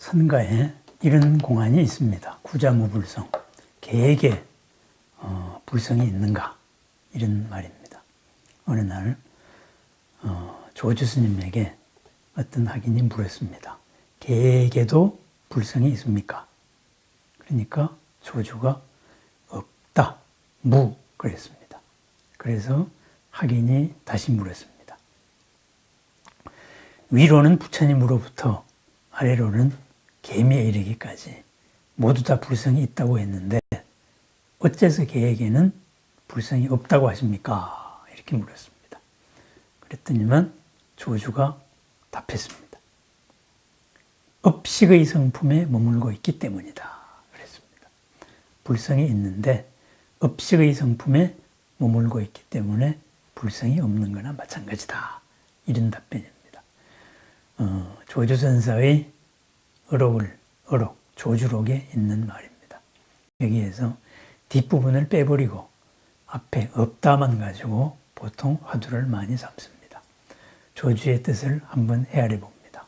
선가에 이런 공안이 있습니다. 구자무불성, 계에게 불성이 있는가? 이런 말입니다. 어느 날 조주 스님에게 어떤 학인이 물었습니다. 계에게도 불성이 있습니까? 그러니까 조주가 없다, 무 그랬습니다. 그래서 학인이 다시 물었습니다. 위로는 부처님으로부터 아래로는 계미에 이르기까지 모두 다 불성이 있다고 했는데 어째서 계에게는 불성이 없다고 하십니까? 이렇게 물었습니다. 그랬더니만 조주가 답했습니다. 업식의 성품에 머물고 있기 때문이다. 그랬습니다. 불성이 있는데 업식의 성품에 머물고 있기 때문에 불성이 없는 거나 마찬가지다. 이런 답변입니다. 조주선사의 어록, 조주록에 있는 말입니다. 여기에서 뒷부분을 빼버리고 앞에 없다만 가지고 보통 화두를 많이 삼습니다. 조주의 뜻을 한번 헤아려 봅니다.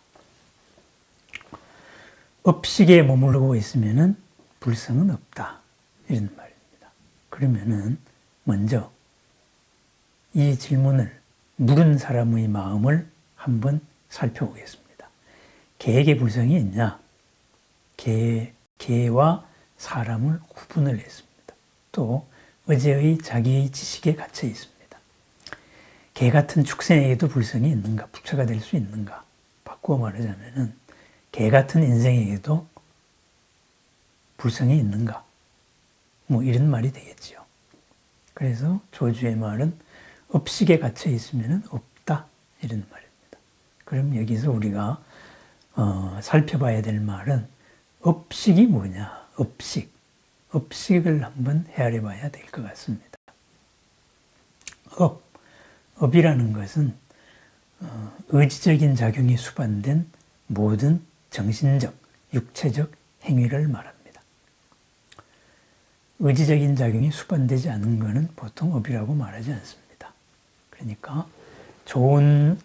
업식에 머무르고 있으면 불성은 없다. 이런 말입니다. 그러면은 먼저 이 질문을 물은 사람의 마음을 한번 살펴보겠습니다. 계에게 불성이 있냐? 계와 사람을 구분을 했습니다. 또 어제의 자기의 지식에 갇혀 있습니다. 개 같은 축생에게도 불성이 있는가? 부처가 될 수 있는가? 바꾸어 말하자면은 개 같은 인생에게도 불성이 있는가? 뭐 이런 말이 되겠지요. 그래서 조주의 말은 업식에 갇혀 있으면 없다 이런 말입니다. 그럼 여기서 우리가 살펴봐야 될 말은 업식이 뭐냐? 업식을 한번 헤아려 봐야 될 것 같습니다. 업이라는 것은 의지적인 작용이 수반된 모든 정신적, 육체적 행위를 말합니다. 의지적인 작용이 수반되지 않은 것은 보통 업이라고 말하지 않습니다. 그러니까 좋은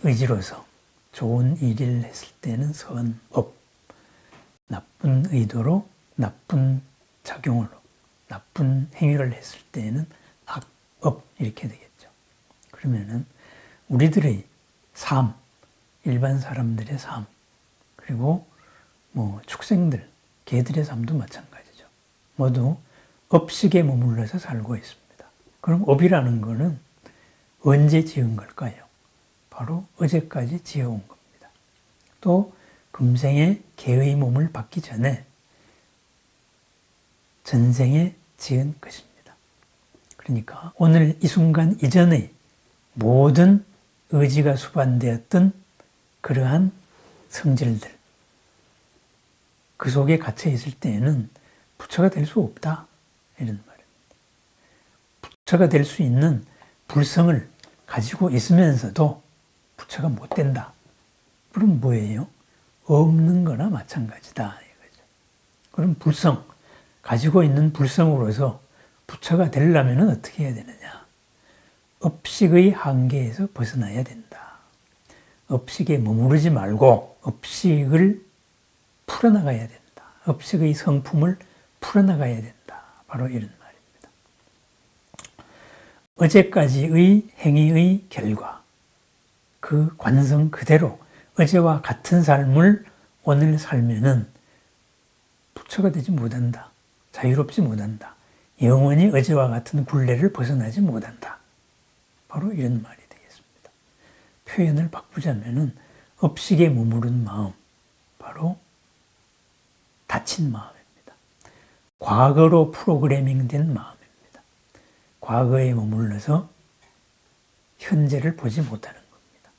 의지로서 좋은 일을 했을 때는 선업, 나쁜 의도로 나쁜 작용으로 나쁜 행위를 했을 때는 악업 이렇게 되겠죠. 그러면은 우리들의 삶, 일반 사람들의 삶, 그리고 뭐 축생들, 개들의 삶도 마찬가지죠. 모두 업식에 머물러서 살고 있습니다. 그럼 업이라는 거는 언제 지은 걸까요? 바로 어제까지 지어온 겁니다. 또 금생에 개의 몸을 받기 전에 전생에 지은 것입니다. 그러니까 오늘 이 순간 이전의 모든 의지가 수반되었던 그러한 성질들, 그 속에 갇혀 있을 때에는 부처가 될 수 없다 이런 말입니다. 부처가 될 수 있는 불성을 가지고 있으면서도 부처가 못 된다. 그럼 뭐예요? 없는 거나 마찬가지다 이거죠. 그럼 불성, 가지고 있는 불성으로서 부처가 되려면 어떻게 해야 되느냐? 업식의 한계에서 벗어나야 된다. 업식에 머무르지 말고 업식을 풀어나가야 된다. 업식의 성품을 풀어나가야 된다. 바로 이런 말입니다. 어제까지의 행위의 결과, 그 관성 그대로 어제와 같은 삶을 오늘 살면은 부처가 되지 못한다. 자유롭지 못한다. 영원히 어제와 같은 굴레를 벗어나지 못한다. 바로 이런 말이 되겠습니다. 표현을 바꾸자면은 업식에 머무른 마음, 바로 닫힌 마음입니다. 과거로 프로그래밍된 마음입니다. 과거에 머물러서 현재를 보지 못하는 겁니다.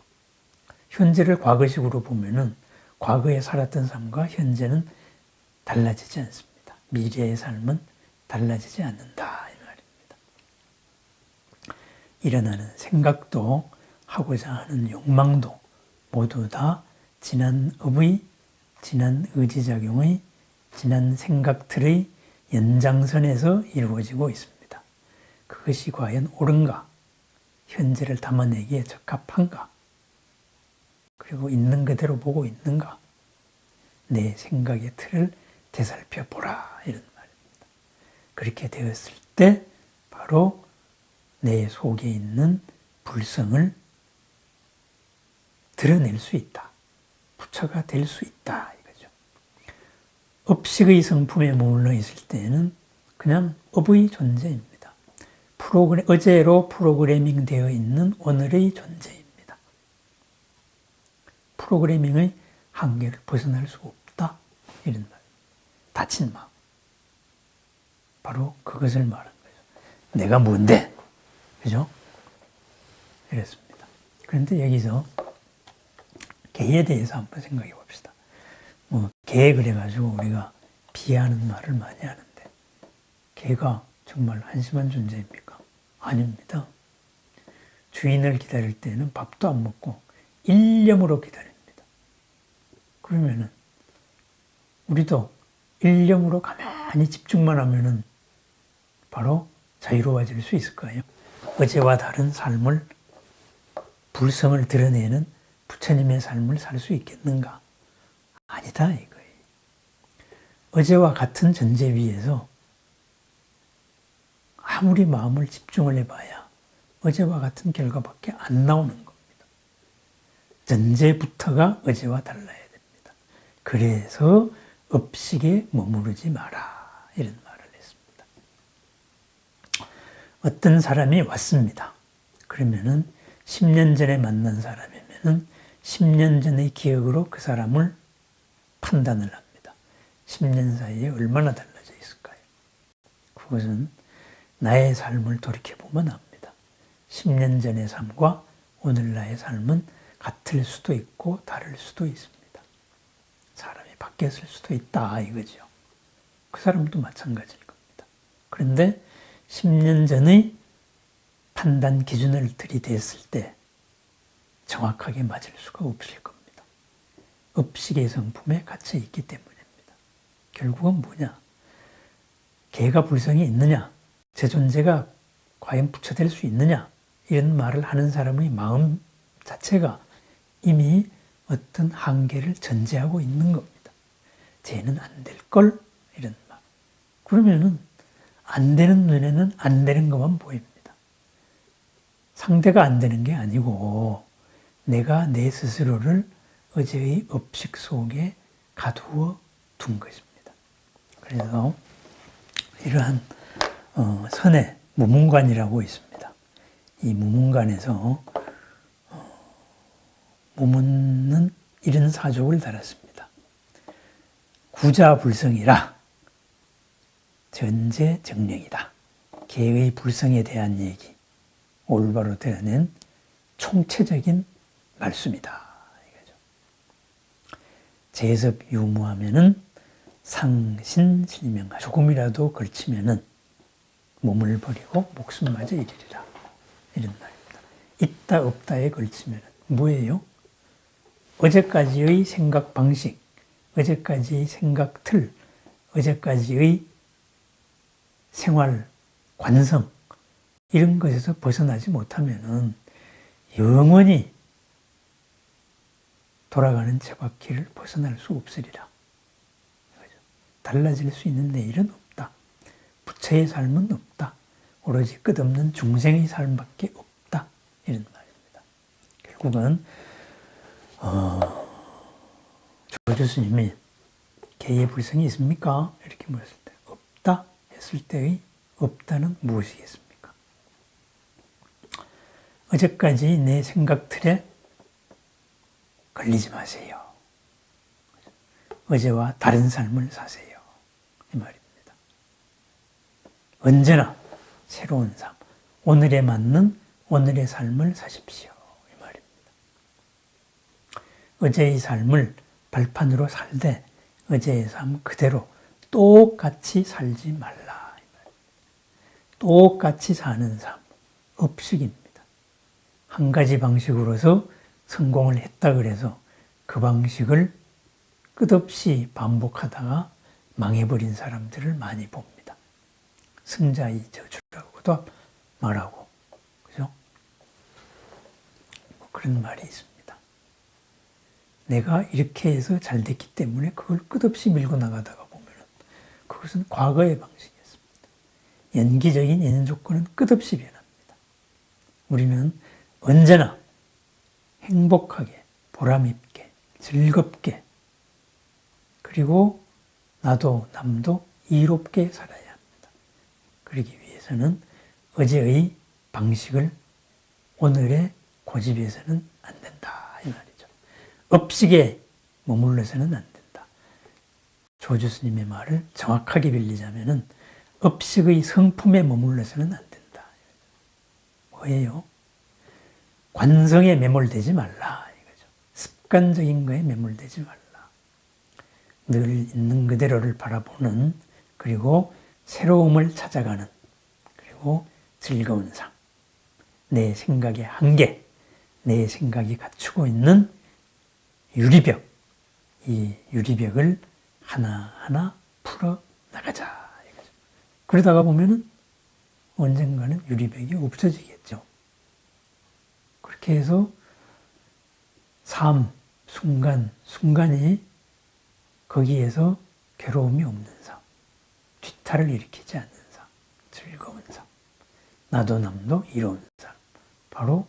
현재를 과거식으로 보면은 과거에 살았던 삶과 현재는 달라지지 않습니다. 미래의 삶은 달라지지 않는다 이 말입니다. 일어나는 생각도 하고자 하는 욕망도 모두 다 지난 업의, 지난 의지작용의, 지난 생각들의 연장선에서 이루어지고 있습니다. 그것이 과연 옳은가? 현재를 담아내기에 적합한가? 그리고 있는 그대로 보고 있는가? 내 생각의 틀을 되살펴 보라 이런 말입니다. 그렇게 되었을 때 바로 내 속에 있는 불성을 드러낼 수 있다. 부처가 될 수 있다 이거죠. 업식의 성품에 머물러 있을 때에는 그냥 업의 존재입니다. 어제로 프로그래밍 되어 있는 오늘의 존재입니다. 프로그래밍의 한계를 벗어날 수 없다 이런 말. 다친 마음. 바로 그것을 말하는 거죠. 내가 뭔데? 그죠? 이랬습니다. 그런데 여기서 개에 대해서 한번 생각해 봅시다. 개 그래가지고 우리가 비하하는 말을 많이 하는데 개가 정말 한심한 존재입니까? 아닙니다. 주인을 기다릴 때는 밥도 안 먹고 일념으로 기다립니다. 그러면은 우리도 일념으로 가만히 집중만 하면은 바로 자유로워질 수 있을까요? 어제와 다른 삶을, 불성을 드러내는 부처님의 삶을 살 수 있겠는가? 아니다 이거예요. 어제와 같은 전제 위에서 아무리 마음을 집중을 해봐야 어제와 같은 결과밖에 안 나오는 겁니다. 전제부터가 어제와 달라야 됩니다. 그래서 업식에 머무르지 마라 이런 말을 했습니다. 어떤 사람이 왔습니다. 그러면은 10년 전에 만난 사람이면은 10년 전의 기억으로 그 사람을 판단을 합니다. 10년 사이에 얼마나 달라져 있을까요? 그것은 나의 삶을 돌이켜보면 압니다. 10년 전의 삶과 오늘 나의 삶은 같을 수도 있고 다를 수도 있습니다. 사람이 바뀌었을 수도 있다 이거죠. 그 사람도 마찬가지일 겁니다. 그런데 10년 전의 판단 기준을 들이댔을 때 정확하게 맞을 수가 없을 겁니다. 업식의 성품에 갇혀 있기 때문입니다. 결국은 뭐냐? 개가 불성이 있느냐? 제 존재가 과연 부처될 수 있느냐? 이런 말을 하는 사람의 마음 자체가 이미 어떤 한계를 전제하고 있는 겁니다. 쟤는 안 될걸? 이런 말. 그러면은 안 되는 눈에는 안 되는 것만 보입니다. 상대가 안 되는 게 아니고 내가 내 스스로를 어제의 업식 속에 가두어 둔 것입니다. 그래서 이러한 선의 무문관이라고 있습니다. 이 무문관에서 무문은 이런 사족을 달았습니다. 구자불성이라 전제정령이다. 개의 불성에 대한 얘기, 올바로 드러낸 총체적인 말씀이다. 이거죠. 재섭 유무하면은 상신실명하. 조금이라도 걸치면은 몸을 버리고 목숨마저 잃으리라. 이런 말입니다. 있다 없다에 걸치면은 뭐예요? 어제까지의 생각 방식, 어제까지의 생각 틀, 어제까지의 생활 관성 이런 것에서 벗어나지 못하면은 영원히 돌아가는 쳇바퀴를 벗어날 수 없으리라. 달라질 수 있는 내일은 없다. 부처의 삶은 없다. 오로지 끝없는 중생의 삶밖에 없다. 이런 말입니다. 결국은 조조 스님이 개의 불성이 있습니까? 이렇게 물었을 때 없다 했을 때의 없다는 무엇이겠습니까? 어제까지 내 생각 틀에 걸리지 마세요. 어제와 다른 삶을 사세요. 이 말입니다. 언제나 새로운 삶, 오늘에 맞는 오늘의 삶을 사십시오. 이 말입니다. 어제의 삶을 발판으로 살되 어제의 삶 그대로 똑같이 살지 말라. 이 말입니다. 똑같이 사는 삶, 업식입니다. 한 가지 방식으로서 성공을 했다 그래서 그 방식을 끝없이 반복하다가 망해버린 사람들을 많이 봅니다. 승자의 저주라고도 말하고, 그죠? 그런 말이 있습니다. 내가 이렇게 해서 잘 됐기 때문에 그걸 끝없이 밀고 나가다가 보면 그것은 과거의 방식이었습니다. 연기적인 인연 조건은 끝없이 변합니다. 우리는 언제나 행복하게, 보람있게, 즐겁게, 그리고 나도 남도 이롭게 살아야 합니다. 그러기 위해서는 어제의 방식을 오늘의 고집해서는 안 된다 이 말이죠. 업식에 머물러서는 안 된다. 조주 스님의 말을 정확하게 빌리자면은 업식의 성품에 머물러서는 안 된다. 뭐예요? 관성에 매몰되지 말라 이거죠. 습관적인 거에 매몰되지 말라. 늘 있는 그대로를 바라보는, 그리고 새로움을 찾아가는, 그리고 즐거운 삶. 내 생각의 한계, 내 생각이 갖추고 있는 유리벽, 이 유리벽을 하나하나 풀어 나가자 이거죠. 그러다가 보면은 언젠가는 유리벽이 없어지겠죠. 그렇게 해서 삶, 순간이 거기에서 괴로움이 없는 삶, 뒤탈을 일으키지 않는 삶, 즐거운 삶, 나도 남도 이로운 삶, 바로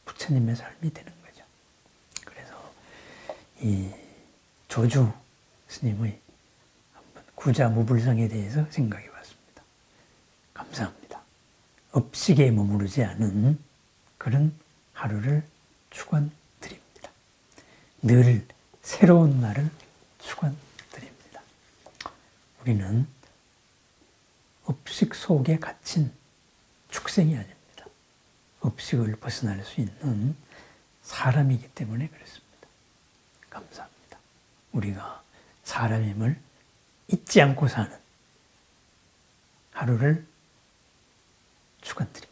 부처님의 삶이 되는 거죠. 그래서 이 조주 스님의 한번 구자무불성에 대해서 생각해 봤습니다. 감사합니다. 업식에 머무르지 않은 그런 하루를 축원드립니다. 늘 새로운 날을 축원드립니다. 우리는 업식 속에 갇힌 축생이 아닙니다. 업식을 벗어날 수 있는 사람이기 때문에 그렇습니다. 감사합니다. 우리가 사람임을 잊지 않고 사는 하루를 축원드립니다.